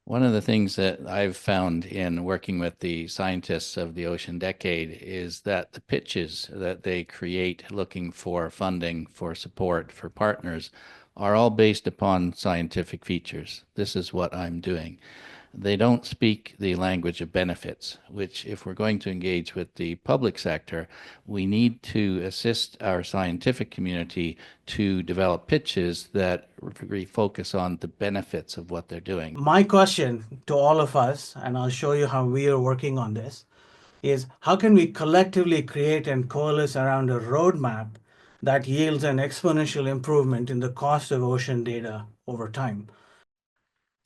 One of the things that I've found in working with the scientists of the Ocean Decade is that the pitches that they create looking for funding, for support, for partners are all based upon scientific features. This is what I'm doing. They don't speak the language of benefits, which if we're going to engage with the public sector, we need to assist our scientific community to develop pitches that really focus on the benefits of what they're doing. My question to all of us, and I'll show you how we are working on this, is how can we collectively create and coalesce around a roadmap that yields an exponential improvement in the cost of ocean data over time?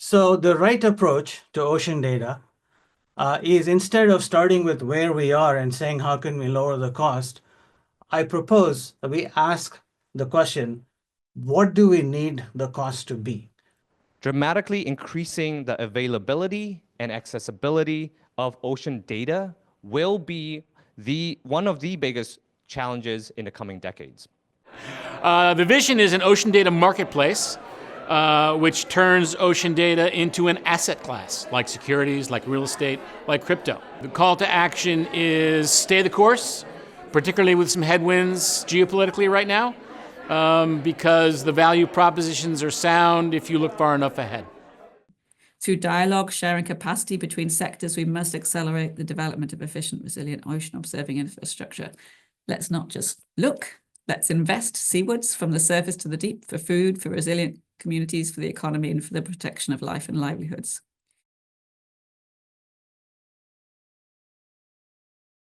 So the right approach to ocean data is, instead of starting with where we are and saying how can we lower the cost, I propose that we ask the question, what do we need the cost to be? Dramatically increasing the availability and accessibility of ocean data will be one of the biggest challenges in the coming decades. The vision is an ocean data marketplace, which turns ocean data into an asset class, like securities, like real estate, like crypto. The call to action is stay the course, particularly with some headwinds geopolitically right now, because the value propositions are sound if you look far enough ahead. Through dialogue, sharing capacity between sectors, we must accelerate the development of efficient, resilient ocean observing infrastructure. Let's not just look, let's invest seawards from the surface to the deep for food, for resilient communities, for the economy, and for the protection of life and livelihoods.